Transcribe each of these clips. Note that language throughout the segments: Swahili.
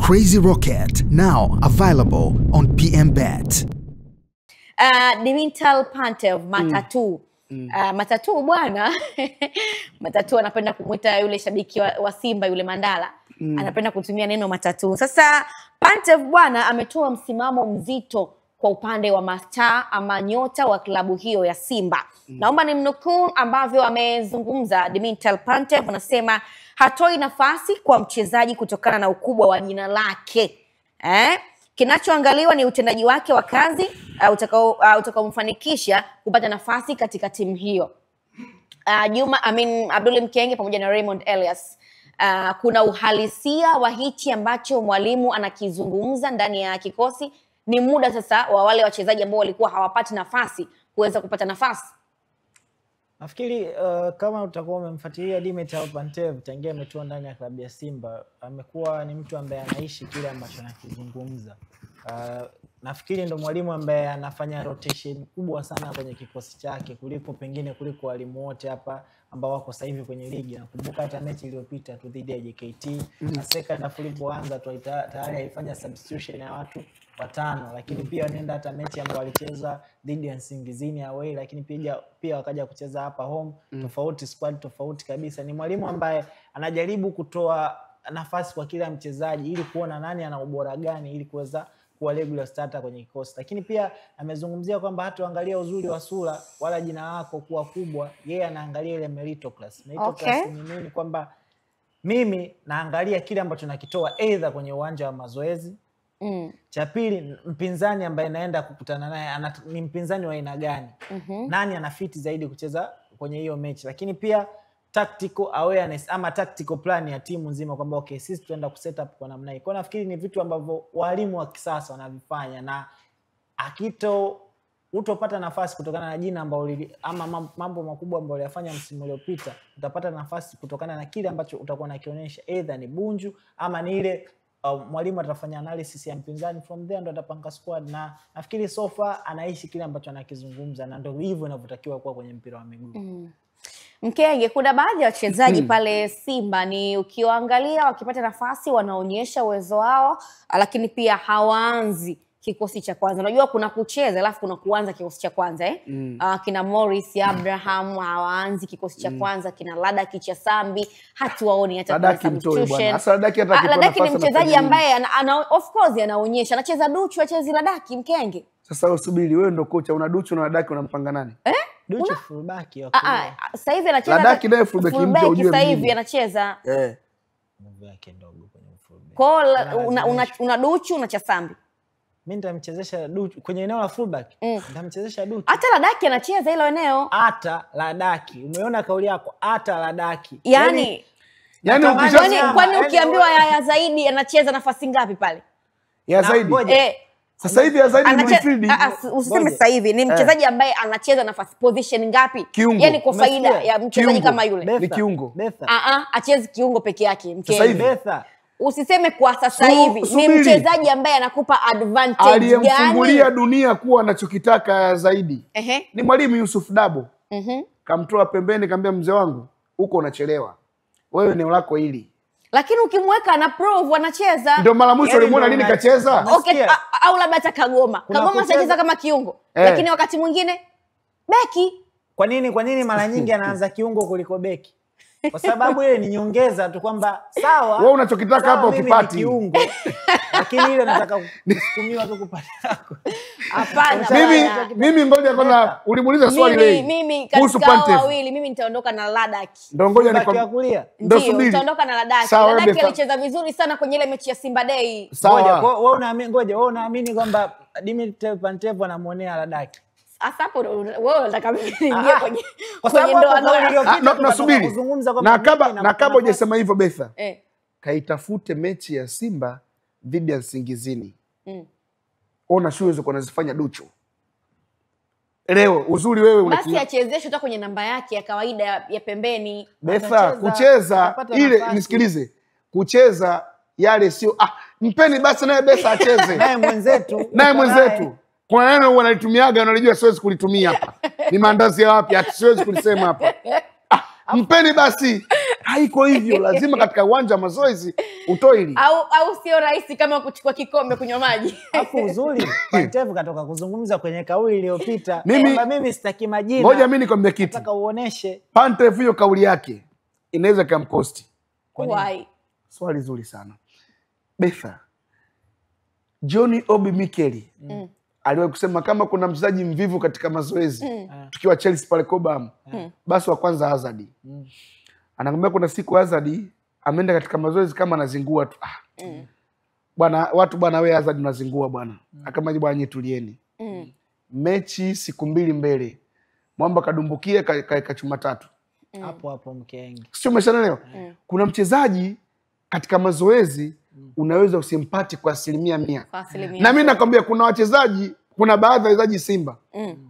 Crazy Rocket, now available on PMBet. Dimitar Pantev, Matatu. Matatu bwana. Matatu anapenda kumuita yule shabiki wa Simba yule Mandala. Anapenda kutumia neno matatu. Sasa Pantev bwana ametoa msimamo mzito kwa upande wa mastaa ama nyota wa klabu hiyo ya Simba. Naomba nimnukuu ambavyo amezungumza Dimitar Pantev. Anasema hatoi nafasi kwa mchezaji kutokana na ukubwa wa jina lake. Kinachoangaliwa ni utendaji wake wa kazi utakaomfanikisha kupata nafasi katika timu hiyo. Abdul Mkenge pamoja na Raymond Elias. Kuna uhalisia wa hichi ambacho mwalimu anakizungumza ndani ya kikosi. Ni muda sasa wa wale wachezaji ambao walikuwa hawapati nafasi kuweza kupata nafasi. Nafikiri kama utakuwa umemfuatilia Dimitar Pantev tangia ametua ndani ya klabu ya Simba, amekuwa ni mtu ambaye anaishi kile ambacho anakizungumza. Nafikiri ndo mwalimu ambaye anafanya rotation kubwa sana kwenye kikosi chake kuliko walimu wote hapa ambao wako sasa hivi kwenye ligi. Nakumbuka hata mechi iliyopita tu dhidi ya JKT, na second half ilipoanza tu tayari alifanya substitution ya watu 5, lakini pia nenda hata mechi ambayo alicheza dhidi ya Nsingizini away, lakini pia wakaja kucheza hapa home, tofauti squad tofauti kabisa. Ni mwalimu ambaye anajaribu kutoa nafasi kwa kila mchezaji ili kuona nani ana ubora gani ili kuweza kuwa regular starter kwenye kikosi. Lakini pia amezungumzia kwamba hatuangalia uzuri wa sura wala jina lako kuwa kubwa, yeye anaangalia ile meritocracy. Meritocracy ni nini? Kwamba mimi naangalia kile ambacho nakitoa either kwenye uwanja wa mazoezi. Cha pili, mpinzani ambaye naenda kukutana naye ni mpinzani wa aina gani? Nani anafiti zaidi kucheza kwenye hiyo mechi? Lakini pia tactical awareness ama tactical plan ya timu nzima kwamba okay, sisi tunaenda kuset up kwa namna hii. Kwa nafikiri ni vitu ambavyo walimu wa kisasa wanavifanya, na utopata nafasi kutokana na jina ambalo ama mambo makubwa ambayo aliyafanya msimu uliopita, utapata nafasi kutokana na kile ambacho utakuwa unakionyesha, either ni bunju ama ni ile mwalimu atafanya analysis ya mpinzani, from there ndo atapanga squad. Na nafikiri so far anaishi kile ambacho anakizungumza, na ndio hivyo inavyotakiwa kuwa kwenye mpira wa miguu. Mkenge, kuna baadhi ya wachezaji pale Simba ni ukiwaangalia wakipata nafasi wanaonyesha uwezo wao, lakini pia hawaanzi kikosi cha kwanza. Unajua kuna kucheza alafu kuna kuanza kikosi cha kwanza kina Morris Abraham hawaanzi kikosi cha kwanza, kina Ladaki cha Sambi hatuwaoni hata kwa substitution. Ladaki ni mchezaji ambaye of course anaonyesha, anacheza Duchu, achezi Ladaki. Mkenge, sasa usubiri, wewe ndo kocha, una Duchu na Ladaki unampanga nani? Duchu fullback sasa hivi anacheza Ladaki naye fullback mpya, ujue sasa hivi anacheza move yake ndogo kwenye fullback. Kwa una Duchu na Chasambi. Mimi nitamchezesha Duchu kwenye eneo la fullback. Nitamchezesha Duchu. Hata Ladaki anacheza hilo eneo. Hata Ladaki. Umeona kauli yako? Hata Ladaki. Yani kwani ukiambiwa ya Zaidi anacheza nafasi ngapi pale? Ya Zaidi. Sasa hivi ya Zaidi ni midfield. Usiseme sasa hivi, ni mchezaji ambaye anacheza nafasi position ngapi? Yani kwa faida ya mchezaji kama yule. Ni kiungo. Acheze kiungo peke yake. Mkenge. Usiseme kwa sasa hivi, ni mchezaji ambaye anakupa advantage gani? Aliyemfungulia dunia kuwa anachokitaka Zaidi ni mwalimu Yusuf Dabo. Kamtoa pembeni, kaambia mzee wangu huko unachelewa, wewe eneo lako hili. Lakini ukimweka ana prove anacheza. Ndio mara mwisho ulimuona lini kacheza? Okay, au labda hata Kagoma anacheza kama kiungo, lakini wakati mwingine beki. Kwa nini mara nyingi anaanza kiungo kuliko beki? Kwa sababu ile ni nyongeza tu, kwamba sawa wewe unachokitaka hapa ukipati kiungo, lakini ile nataka kusukumiwa tu kupata yako. Hapana. Mimi ngoja kwanza ulimuuliza swali leo. Mimi katika wawili mimi nitaondoka na Ladaki. Ndio ngoja nikwambie. Ndio nitaondoka na Ladaki. Ladaki alicheza vizuri sana kwenye ile mechi ya Simba Day. Wewe unaamini kwamba Dimitar Pantev anamuonea Ladaki? Asa hapo wewe unataka mimi niingie kwenye ndoa. Tunasubiri. Na kabla hujasema hivyo Betha, kaitafute mechi ya Simba dhidi ya Nsingizini. Ona shughuli zako unazifanya Duchu leo. Uzuri wewe basi achezeshe hata kwenye namba yake ya kawaida ya pembeni. Betha, kucheza ile nisikilize, kucheza yale sio mpeni basi naye Betha acheze. naye mwenzetu kwa nini wanalitumiaga, unajua siwezi kulitumia hapa. Ni maandazi ya wapi? Siwezi kulisema hapa. mpeni basi. Haiko hivyo, lazima katika uwanja wa mazoezi utoe hili. Au sio rahisi kama kuchukua kikombe kunywa maji. Hapo uzuri Pantev katoka kuzungumza kwenye kauli iliyopita. Mimi sitaki majina. Ngoja mimi nikwambie kitu. Nataka uoneshe. Pantev hiyo kauli yake inaweza kumkosti. Why? Swali zuri sana. Betha, Johnny Obi Mikel aliwahi kusema kama kuna mchezaji mvivu katika mazoezi tukiwa Chelsea pale Cobham, basi wa kwanza Hazard. Anakwambia kuna siku Hazard ameenda katika mazoezi kama anazingua tu. Bwana watu bwana wewe Hazard unazingua bwana. Akamwambia bwana nyinyi tulieni. Mechi siku 2 mbele. Mwamba kadumbukia kachuma 3. Hapo mkenge. Sio umeshaelewa? Kuna mchezaji katika mazoezi unaweza usimpati kwa 100%. Na mimi nakwambia kuna wachezaji, kuna baadhi ya wachezaji Simba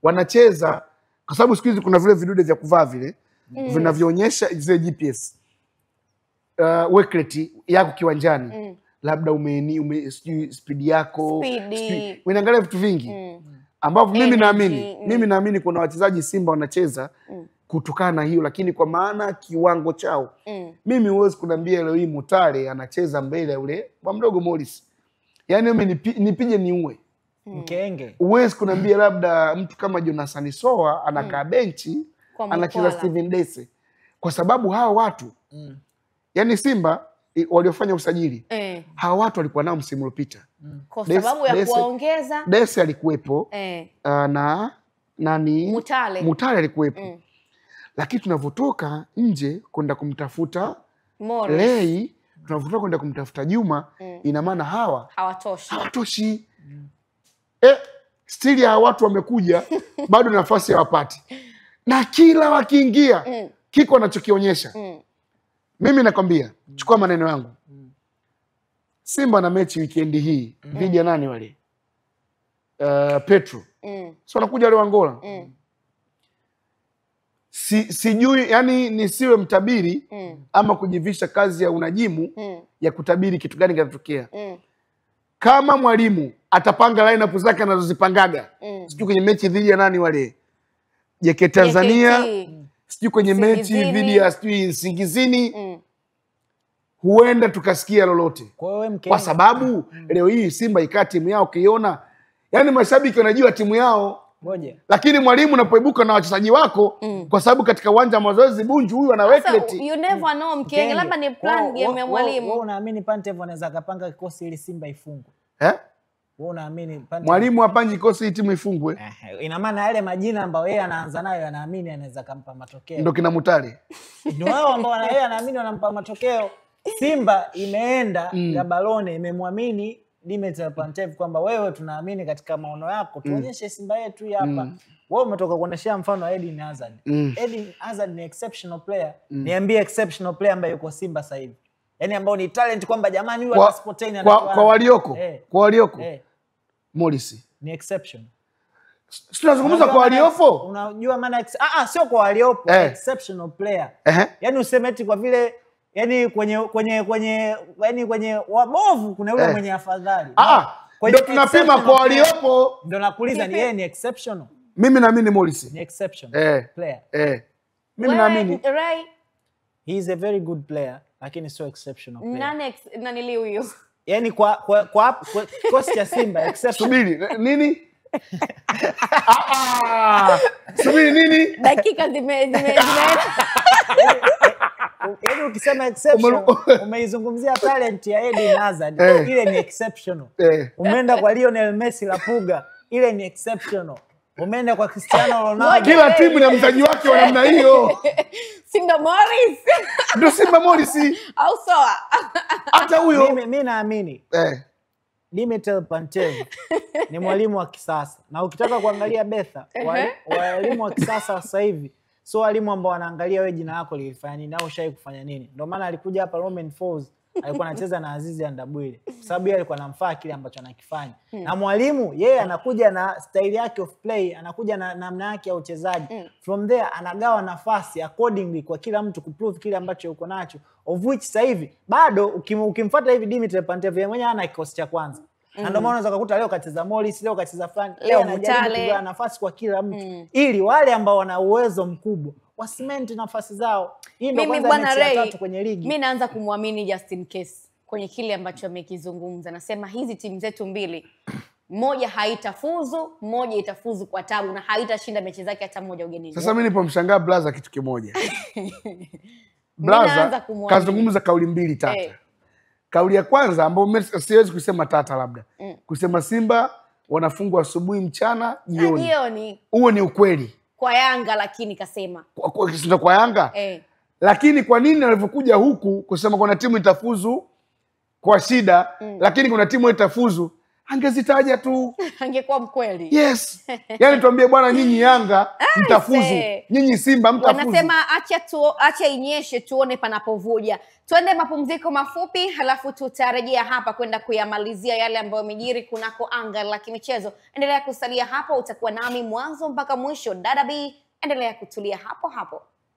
wanacheza kwa sababu siku hizi kuna vile vidude vya kuvaa vile vinavyoonyesha zile GPS work rate yako kiwanjani. Labda speed yako, unaangalia vitu vingi ambavyo mimi naamini kuna wachezaji Simba wanacheza kutokana na hiyo, lakini kwa maana kiwango chao mimi huwezi kuniambia leo hii Mutale anacheza mbele yule kwa mdogo Morris. Yaani mimi nipige niue. Mkenge. Huwezi kuniambia labda mtu kama Jonathan Soa anakaa benchi anacheza Steven Dese. Kwa sababu hawa watu yani Simba waliofanya usajili hawa watu walikuwa nao msimu uliopita. Kwa sababu ya kuwaongeza Dese alikuwepo na nani Mutale alikuwepo. Lakini tunavotoka nje kwenda kumtafuta Lei, tunavotoka kwenda kumtafuta Juma, ina maana hawa hawatoshi. Stili ya watu wamekuja bado nafasi hawapati. Na kila wakiingia kiko anachokionyesha. Mimi nakwambia, chukua maneno yangu. Simba na mechi weekend hii dhidi ya nani wale? Petro. So wanakuja leo Angola. Sijui yani nisiwe mtabiri ama kujivisha kazi ya unajimu ya kutabiri kitu gani kitatokea. Kama mwalimu atapanga line up zake anazozipangaga sijui kwenye mechi dhidi ya nani wale JKT Tanzania, sijui kwenye mechi dhidi ya sijui Singizini, huenda tukasikia lolote. Kwa sababu leo hii Simba ikaa timu yao kiona, yani mashabiki wanajua timu yao. Lakini mwalimu unapoibuka na wachezaji wako kwa sababu katika uwanja wa mazoezi Bunju huyu anaweka you never know mkenge, labda ni plan game ya mwalimu. Wewe unaamini Pantev anaweza akapanga kikosi ili Simba ifungwe? Wewe unaamini Pantev mwalimu apange kikosi ili timu ifungwe? Ina maana yale majina ambayo yeye anaanza nayo anaamini anaweza kumpa matokeo. Ndio kina Mutale. Ndio wao ambao yeye anaamini wanampa matokeo. Simba imeenda Gaborone imemwamini Dimitar Pantev kwamba wewe tunaamini katika maono yako, tuonyeshe Simba yetu hapa. Wewe umetoka kuoneshia mfano wa Eden Hazard. Eden Hazard ni exceptional player. Niambie exceptional player ambaye yuko Simba sasa hivi. Yaani ambao ni talent kwamba jamani huyu ana sportain anakuwa. Kwa walioko. Kwa walioko. Morris ni exception. Tunazungumza kwa waliopo. Unajua maana sio kwa waliopo, exceptional player. Yaani useme eti kwa vile yani kwenye wabovu kuna yule mwenye afadhali. Ndio tunapima kwa waliopo. Ndio nakuuliza ni yeye ni exceptional. Mimi naamini Morris ni exceptional player. Mimi naamini he is a very good player lakini sio exceptional player. Nani leo huyo? Yani kwa kosi ya Simba exceptional. Subiri nini? Subiri nini? Dakika zimeenda. Yaani ukisema exceptional umeizungumzia talent ya Eden Hazard, ile ni exceptional. Umeenda kwa Lionel Messi la Puga, ile ni exceptional. Umeenda kwa Cristiano Ronaldo. Kila timu na mtaji wake wa namna hiyo. Simba Morris. Ndio Simba Morris. Au Soa. Hata huyo. Mimi naamini. Dimitar Pantev ni mwalimu wa kisasa. Na ukitaka kuangalia Betha, walimu wa kisasa sasa hivi so walimu ambao wanaangalia wewe jina lako lilifanya nini au ushai kufanya nini. Ndio maana alikuja hapa Romain Folz alikuwa anacheza na Azizi Andabwile kwa sababu yeye alikuwa anamfaa kile ambacho anakifanya. Na mwalimu yeye anakuja na style yake of play, anakuja na namna yake ya uchezaji. From there anagawa nafasi accordingly kwa kila mtu kuprove kile ambacho yuko nacho, of which sasa hivi bado ukimfuata hivi Dimitar Pantev yeye mwenyewe ana kikosi cha kwanza. Na ndio maana unaweza kukuta leo kacheza Morris, leo kacheza fulani, leo anajaribu kugawa nafasi kwa kila mtu ili wale ambao wana uwezo mkubwa wasiment nafasi zao. Hii ndio kwanza mechi ya 3 kwenye ligi. Mimi naanza kumwamini Justin Case kwenye kile ambacho amekizungumza. Nasema hizi timu zetu mbili, moja haitafuzu, moja itafuzu kwa tabu na haitashinda mechi zake hata moja ugenini. Sasa mimi nilipomshangaa Blaza kitu kimoja. Blaza kazungumza kauli mbili tata. Kauli ya kwanza ambayo siwezi kusema tata labda. Kusema Simba wanafungwa asubuhi, mchana, jioni. Huo ni ukweli. Kwa Yanga lakini kasema. Kwa Yanga? Lakini kwa nini alivyokuja huku kusema kuna timu itafuzu kwa shida, lakini kuna timu itafuzu, angezitaja tu. Angekuwa mkweli. Yes. Yaani tuambie bwana, nyinyi Yanga mtafuzu, nyinyi Simba mtafuzu. Wanasema acha inyeshe tuone panapovuja. Tuende mapumziko mafupi, halafu tutarejea hapa kwenda kuyamalizia yale ambayo yamejiri kunako anga la kimichezo. Endelea kusalia hapo, utakuwa nami mwanzo mpaka mwisho. Dada B, endelea kutulia hapo hapo.